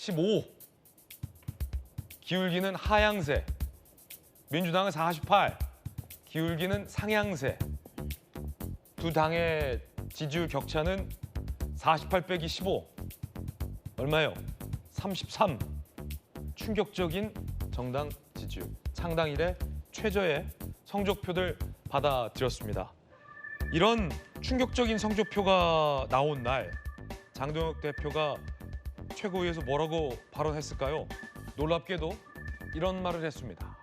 15. 기울기는 하향세. 민주당은 48. 기울기는 상향세. 두 당의 지지율 격차는 48 빼기 15. 얼마요? 33. 충격적인 정당 지지율. 창당 이래 최저의 성적표를 받아들였습니다. 이런 충격적인 성적표가 나온 날 장동혁 대표가 최고위에서 뭐라고 발언했을까요? 놀랍게도 이런 말을 했습니다.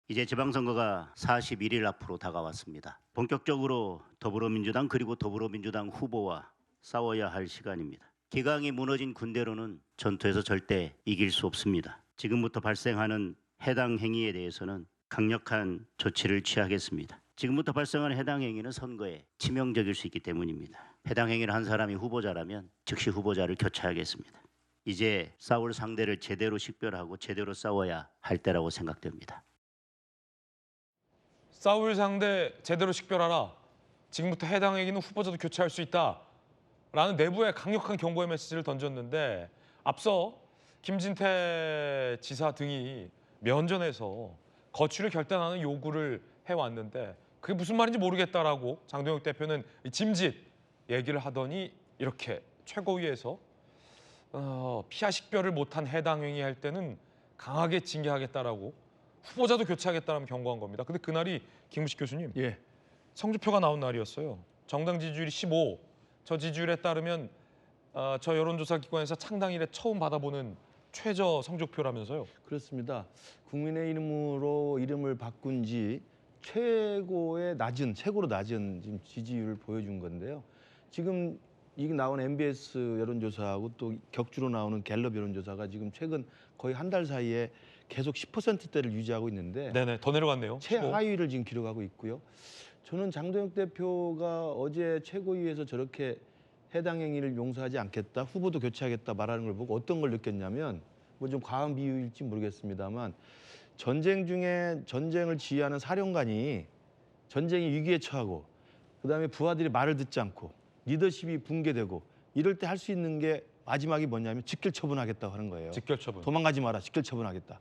이제 지방선거가 41일 앞으로 다가왔습니다. 본격적으로 더불어민주당 그리고 더불어민주당 후보와 싸워야 할 시간입니다. 기강이 무너진 군대로는 전투에서 절대 이길 수 없습니다. 지금부터 발생하는 해당 행위에 대해서는 강력한 조치를 취하겠습니다. 지금부터 발생하는 해당 행위는 선거에 치명적일 수 있기 때문입니다. 해당 행위를 한 사람이 후보자라면 즉시 후보자를 교체하겠습니다. 이제 싸울 상대를 제대로 식별하고 제대로 싸워야 할 때라고 생각됩니다. 싸울 상대 제대로 식별하라. 지금부터 해당 행위는 후보자도 교체할 수 있다. 라는 내부의 강력한 경고의 메시지를 던졌는데 앞서 김진태 지사 등이 면전에서 거취를 결단하는 요구를 해왔는데 그게 무슨 말인지 모르겠다라고 장동혁 대표는 짐짓 얘기를 하더니 이렇게 최고위에서 피하 식별을 못한 해당 행위 할 때는 강하게 징계하겠다라고 후보자도 교체하겠다라는 경고한 겁니다. 근데 그날이 김우식 교수님 성적표가 나온 날이었어요. 정당 지지율이 15. 저 지지율에 따르면 저 여론조사 기관에서 창당 이래 처음 받아보는 최저 성적표라면서요. 그렇습니다. 국민의힘으로 이름을 바꾼 지 최고로 낮은 지금 지지율을 보여준 건데요. 지금 이게 나온 MBS 여론조사하고 또 격주로 나오는 갤럽 여론조사가 지금 최근 거의 한 달 사이에 계속 10%대를 유지하고 있는데 네네, 더 내려갔네요. 15. 최하위를 지금 기록하고 있고요. 저는 장동혁 대표가 어제 최고위에서 저렇게 해당 행위를 용서하지 않겠다, 후보도 교체하겠다 말하는 걸 보고 어떤 걸 느꼈냐면 뭐 좀 과한 비유일지 모르겠습니다만 전쟁 중에 전쟁을 지휘하는 사령관이 전쟁이 위기에 처하고 그다음에 부하들이 말을 듣지 않고 리더십이 붕괴되고 이럴 때 할 수 있는 게 마지막이 뭐냐면 직결 처분하겠다고 하는 거예요. 직결 처분. 도망가지 마라, 직결 처분하겠다.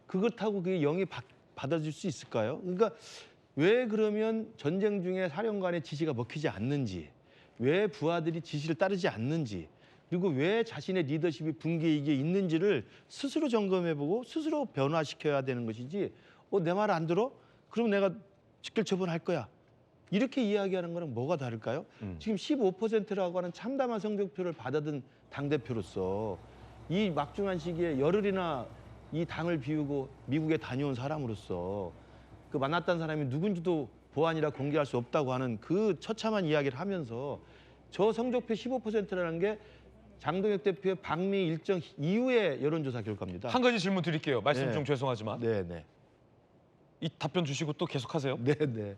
그렇다고 그게 영이 받아줄 수 있을까요? 그러니까 왜 그러면 전쟁 중에 사령관의 지시가 먹히지 않는지, 왜 부하들이 지시를 따르지 않는지, 그리고 왜 자신의 리더십이 붕괴이기에 있는지를 스스로 점검해보고 스스로 변화시켜야 되는 것이지 내 말 안 들어? 그럼 내가 직결 처분할 거야. 이렇게 이야기하는 거랑 뭐가 다를까요? 지금 15%라고 하는 참담한 성적표를 받아든 당대표로서 이 막중한 시기에 열흘이나 이 당을 비우고 미국에 다녀온 사람으로서 그 만났던 사람이 누군지도 보안이라 공개할 수 없다고 하는 그 처참한 이야기를 하면서 저 성적표 15%라는 게 장동혁 대표의 방미 일정 이후의 여론조사 결과입니다. 한 가지 질문 드릴게요. 말씀 좀 죄송하지만. 네네. 이 답변 주시고 또 계속하세요. 네네.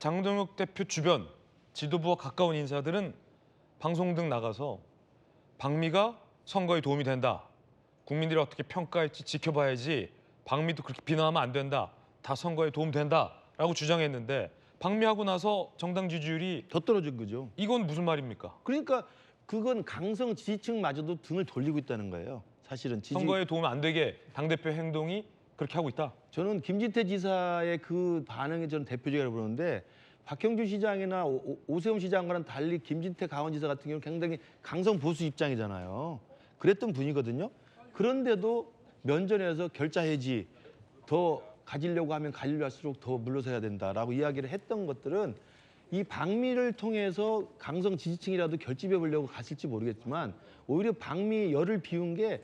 장동혁 대표 주변 지도부와 가까운 인사들은 방송 등 나가서 방미가 선거에 도움이 된다. 국민들이 어떻게 평가할지 지켜봐야지. 방미도 그렇게 비난하면 안 된다. 다 선거에 도움된다라고 주장했는데 방미하고 나서 정당 지지율이 더 떨어진 거죠. 이건 무슨 말입니까? 그러니까 그건 강성 지지층마저도 등을 돌리고 있다는 거예요. 사실은 선거에 도움 안 되게 당대표 행동이 그렇게 하고 있다. 저는 김진태 지사의 그 반응이 저는 대표적이라고 보는데 박형준 시장이나 오세훈 시장과는 달리 김진태 강원지사 같은 경우는 굉장히 강성 보수 입장이잖아요. 그랬던 분이거든요. 그런데도 면전에서 결자 해지 더 가지려고 하면 가지려할수록 더 물러서야 된다라고 이야기를 했던 것들은 이 방미를 통해서 강성 지지층이라도 결집해 보려고 갔을지 모르겠지만 오히려 방미 열을 비운 게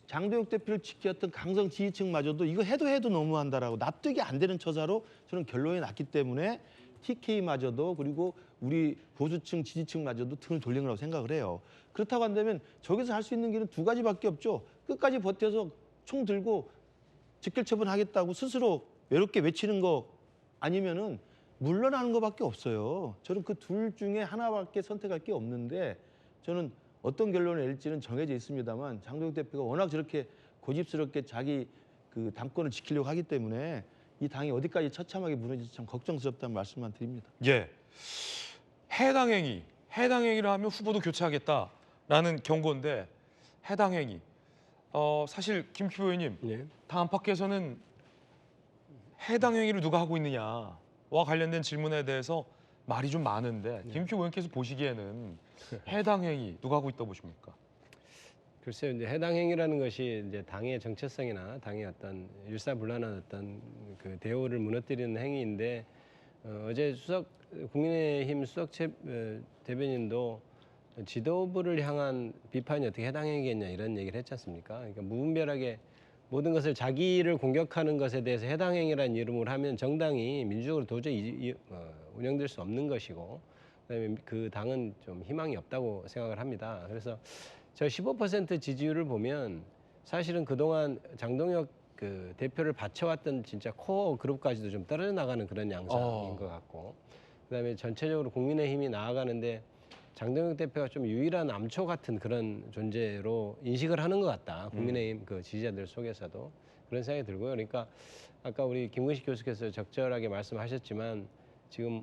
장동혁 대표를 지켰던 강성 지지층마저도 이거 해도 너무한다라고 납득이 안 되는 처사로 저는 결론이 났기 때문에 TK마저도 그리고 우리 보수층 지지층마저도 등을 돌린 거라고 생각을 해요. 그렇다고 한다면 저기서 할 수 있는 길은 두 가지밖에 없죠. 끝까지 버텨서 총 들고 직결 처분하겠다고 스스로 외롭게 외치는 거 아니면은 물러나는 것밖에 없어요. 저는 그 둘 중에 하나밖에 선택할 게 없는데 저는 어떤 결론을 낼지는 정해져 있습니다만 장동혁 대표가 워낙 저렇게 고집스럽게 자기 그 당권을 지키려고 하기 때문에 이 당이 어디까지 처참하게 무너질지 참 걱정스럽다는 말씀만 드립니다. 예. 해당 행위, 해당 행위를 하면 후보도 교체하겠다라는 경고인데 해당 행위. 사실 김기표 의원님, 네. 당 안팎에서는 해당 행위를 누가 하고 있느냐와 관련된 질문에 대해서 말이 좀 많은데 김기표 의원께서 보시기에는 해당 행위 누가 하고 있다고 보십니까? 글쎄요, 이제 해당 행위라는 것이 이제 당의 정체성이나 당의 어떤 일사불란한 어떤 그 대우를 무너뜨리는 행위인데 어제 국민의힘 수석 대변인도 지도부를 향한 비판이 어떻게 해당 행위겠냐 이런 얘기를 했지 않습니까? 그러니까 무분별하게 모든 것을 자기를 공격하는 것에 대해서 해당 행위라는 이름으로 하면 정당이 민주적으로 도저히 운영될 수 없는 것이고 그다음에 그 당은 좀 희망이 없다고 생각을 합니다. 그래서 저 15% 지지율을 보면 사실은 그동안 장동혁 그 대표를 받쳐왔던 진짜 코어 그룹까지도 좀 떨어져 나가는 그런 양상인 것 같고 그다음에 전체적으로 국민의힘이 나아가는데 장동혁 대표가 좀 유일한 암초 같은 그런 존재로 인식을 하는 것 같다. 국민의힘 그 지지자들 속에서도 그런 생각이 들고요. 그러니까 아까 우리 김근식 교수께서 적절하게 말씀하셨지만 지금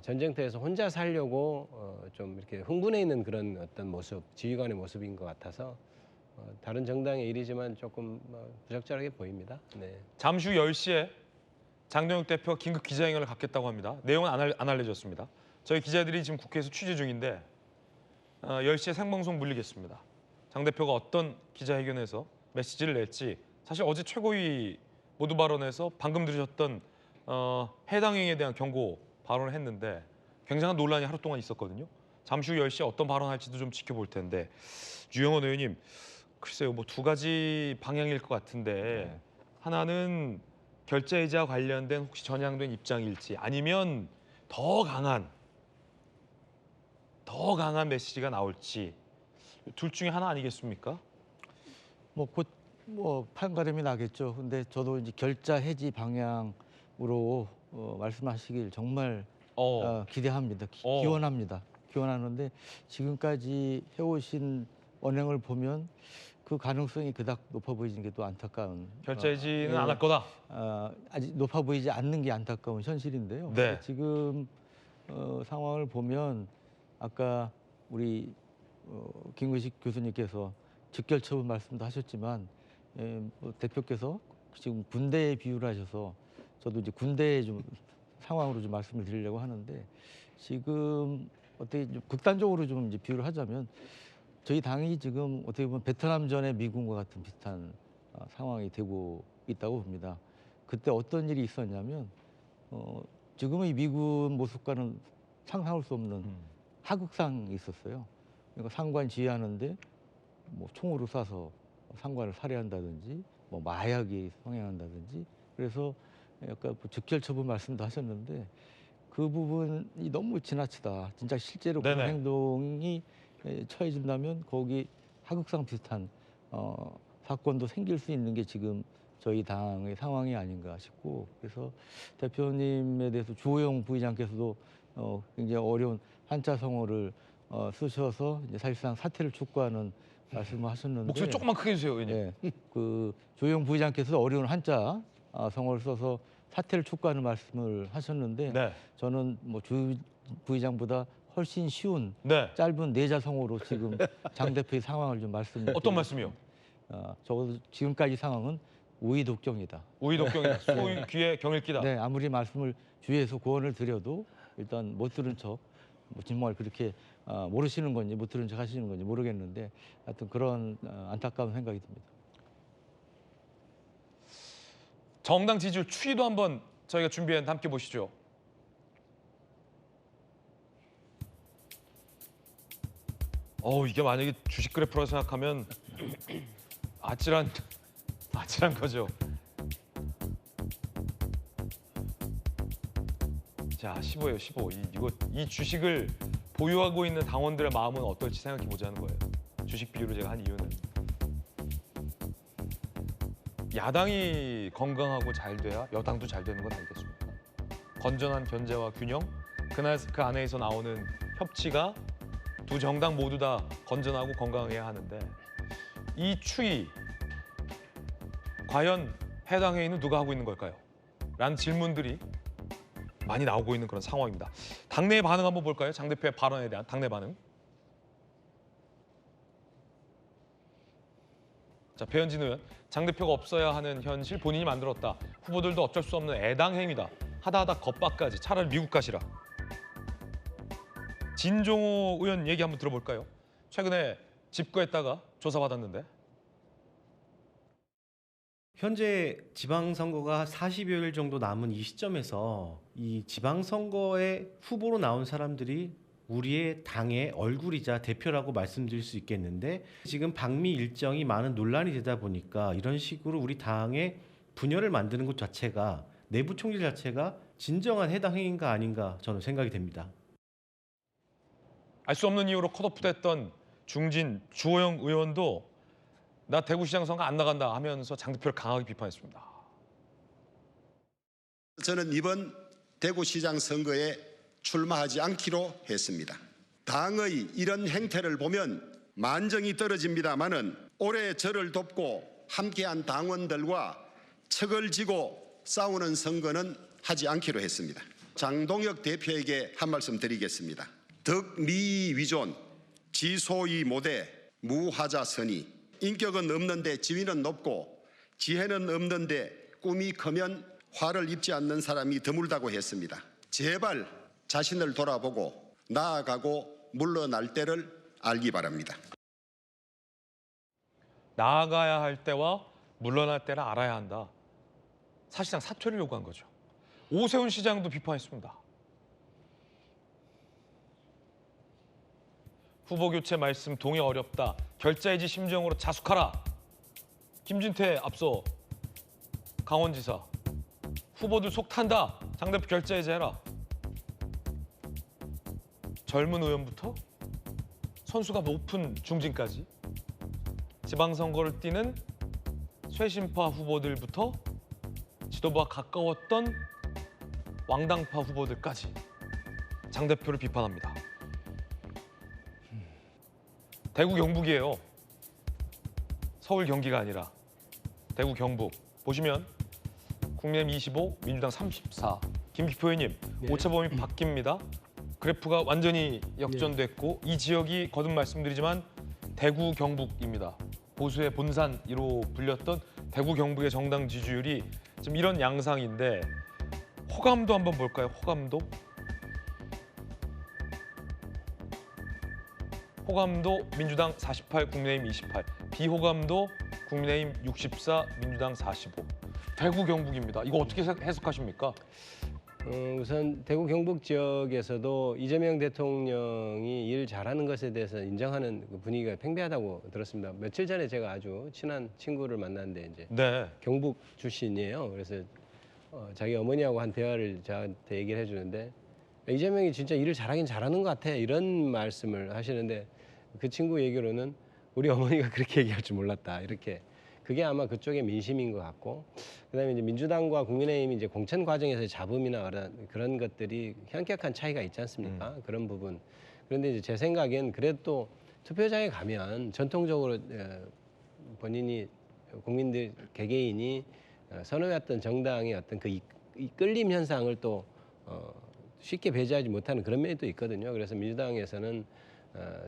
전쟁터에서 혼자 살려고 좀 이렇게 흥분해 있는 그런 어떤 모습, 지휘관의 모습인 것 같아서 다른 정당의 일이지만 조금 부적절하게 보입니다. 네. 잠시 후 10시에 장동혁 대표가 긴급 기자회견을 갖겠다고 합니다. 내용은 안 알려졌습니다. 저희 기자들이 지금 국회에서 취재 중인데 10시에 생방송 물리겠습니다. 장 대표가 어떤 기자회견에서 메시지를 낼지 사실 어제 최고위 모두 발언에서 방금 들으셨던 해당 행위에 대한 경고 발언을 했는데 굉장한 논란이 하루 동안 있었거든요. 잠시 후 10시에 어떤 발언할지도 좀 지켜볼 텐데 유영원 의원님 글쎄요 뭐 두 가지 방향일 것 같은데 하나는 결제이자 관련된 혹시 전향된 입장일지 아니면 더 강한 메시지가 나올지 둘 중에 하나 아니겠습니까? 뭐 곧 판가름이 나겠죠. 근데 저도 이제 결자 해지 방향으로 말씀하시길 정말 기대합니다. 기원합니다. 기원하는데 지금까지 해오신 언행을 보면 그 가능성이 그닥 높아 보이는 게 또 안타까운. 결제 해지는 예. 안 할 거다. 아직 높아 보이지 않는 게 안타까운 현실인데요. 네. 지금 상황을 보면 아까 우리 김근식 교수님께서 직결 처분 말씀도 하셨지만 뭐 대표께서 지금 군대에 비유를 하셔서 저도 이제 군대의 좀 상황으로 좀 말씀을 드리려고 하는데 지금 어떻게 좀 극단적으로 좀 이제 비유를 하자면 저희 당이 지금 어떻게 보면 베트남전의 미군과 같은 비슷한 상황이 되고 있다고 봅니다. 그때 어떤 일이 있었냐면 지금의 미군 모습과는 상상할 수 없는 하극상이 있었어요. 그러니까 상관 지휘하는데 뭐 총으로 쏴서 상관을 살해한다든지 뭐 마약이 성행한다든지 그래서 약간 즉결 처분 말씀도 하셨는데 그 부분이 너무 지나치다. 진짜 실제로 그런 네네. 행동이 처해진다면 거기 하극상 비슷한 사건도 생길 수 있는 게 지금 저희 당의 상황이 아닌가 싶고 그래서 대표님에 대해서 주호영 부의장께서도 굉장히 어려운 한자 성어를 쓰셔서 이제 사실상 사퇴를 촉구하는 말씀을 하셨는데 목소리 조금만 크게 해주세요, 의원님. 예, 그 조영 부의장께서 어려운 한자 성어를 써서 사퇴를 촉구하는 말씀을 하셨는데 네. 저는 뭐 주 부의장보다 훨씬 쉬운 네. 짧은 내자 성어로 지금 장 대표의 상황을 좀 말씀드리겠습니다. 어떤 말씀이요? 적어도 지금까지 상황은 우의독경이다. 우의독경이다. 소위 귀에 경일기다. 네, 아무리 말씀을 주위에서 고언을 드려도 일단 못 들은 척, 뭐 정말 그렇게 모르시는 건지 못 들은 척 하시는 건지 모르겠는데 하여튼 그런 안타까운 생각이 듭니다. 정당 지지율 추이도 한번 저희가 준비했는데 함께 보시죠. 이게 만약에 주식 그래프라고 생각하면 아찔한 거죠. 자, 15예요, 15. 이 주식을 보유하고 있는 당원들의 마음은 어떨지 생각해 보자는 거예요. 주식 비율을 제가 한 이유는 야당이 건강하고 잘 돼야 여당도 잘 되는 건 아니겠습니까? 건전한 견제와 균형, 그 안에서 나오는 협치가 두 정당 모두 다 건전하고 건강해야 하는데 이 추이 과연 해당 회의는 누가 하고 있는 걸까요? 라는 질문들이 많이 나오고 있는 그런 상황입니다. 당내의 반응 한번 볼까요? 장 대표의 발언에 대한 당내 반응. 자, 배현진 의원, 장 대표가 없어야 하는 현실 본인이 만들었다. 후보들도 어쩔 수 없는 애당 행위다. 하다 겁박까지. 차라리 미국 가시라. 진종호 의원 얘기 한번 들어볼까요? 최근에 집거했다가 조사받았는데. 현재 지방선거가 40여일 정도 남은 이 시점에서 이 지방선거에 후보로 나온 사람들이 우리의 당의 얼굴이자 대표라고 말씀드릴 수 있겠는데, 지금 방미 일정이 많은 논란이 되다 보니까 이런 식으로 우리 당의 분열을 만드는 것 자체가, 내부 총질 자체가 진정한 해당 행위인가 아닌가 저는 생각이 됩니다. 알 수 없는 이유로 컷오프됐던 중진 주호영 의원도 나 대구시장 선거 안 나간다 하면서 장 대표를 강하게 비판했습니다. 저는 이번 대구시장 선거에 출마하지 않기로 했습니다. 당의 이런 행태를 보면 만정이 떨어집니다마는 올해 저를 돕고 함께한 당원들과 척을 지고 싸우는 선거는 하지 않기로 했습니다. 장동혁 대표에게 한 말씀 드리겠습니다. 덕미 위존, 지소위 모대, 무하자선의. 인격은 없는데 지위는 높고 지혜는 없는데 꿈이 크면 화를 입지 않는 사람이 드물다고 했습니다. 제발 자신을 돌아보고 나아가고 물러날 때를 알기 바랍니다. 나아가야 할 때와 물러날 때를 알아야 한다. 사실상 사퇴를 요구한 거죠. 오세훈 시장도 비판했습니다. 후보 교체 말씀 동의 어렵다. 결자해지 심정으로 자숙하라. 김진태 앞서 강원지사 후보들 속 탄다. 장 대표 결자해제해라. 젊은 의원부터 선수가 높은 중진까지 지방선거를 뛰는 쇄신파 후보들부터 지도부와 가까웠던 왕당파 후보들까지 장 대표를 비판합니다. 대구 경북이에요. 서울 경기가 아니라 대구 경북. 보시면 국민의힘 25, 민주당 34. 김기표 의원님, 네. 오차범위 바뀝니다. 그래프가 완전히 역전됐고 이 지역이 거듭 말씀드리지만 대구 경북입니다. 보수의 본산으로 불렸던 대구 경북의 정당 지지율이 지금 이런 양상인데 호감도 한번 볼까요? 호감도 민주당 48, 국민의힘 28. 비호감도 국민의힘 64, 민주당 45. 대구 경북입니다. 이거 어떻게 해석하십니까? 우선 대구 경북 지역에서도 이재명 대통령이 일 잘하는 것에 대해서 인정하는 그 분위기가 팽배하다고 들었습니다. 며칠 전에 제가 아주 친한 친구를 만났는데 이제 네. 경북 출신이에요. 그래서 자기 어머니하고 한 대화를 저한테 얘기를 해주는데 이재명이 진짜 일을 잘하긴 잘하는 것 같아 이런 말씀을 하시는데 그 친구 얘기로는 우리 어머니가 그렇게 얘기할 줄 몰랐다 이렇게. 그게 아마 그쪽의 민심인 것 같고, 그다음에 이제 민주당과 국민의힘이 이제 공천 과정에서의 잡음이나 그런 것들이 현격한 차이가 있지 않습니까? 그런 부분. 그런데 이제 제 생각엔 그래도 또 투표장에 가면 전통적으로 본인이 국민들 개개인이 선호했던 정당의 어떤 그 이끌림 현상을 또 쉽게 배제하지 못하는 그런 면이 또 있거든요. 그래서 민주당에서는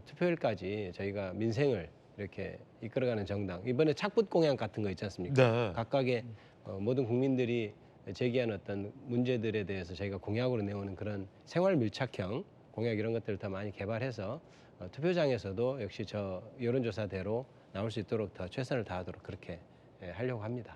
투표일까지 저희가 민생을 이렇게 이끌어가는 정당. 이번에 착붙 공약 같은 거 있지 않습니까? 네. 각각의 모든 국민들이 제기한 어떤 문제들에 대해서 저희가 공약으로 내오는 그런 생활 밀착형 공약 이런 것들을 더 많이 개발해서 투표장에서도 역시 저 여론조사대로 나올 수 있도록 더 최선을 다하도록 그렇게 하려고 합니다.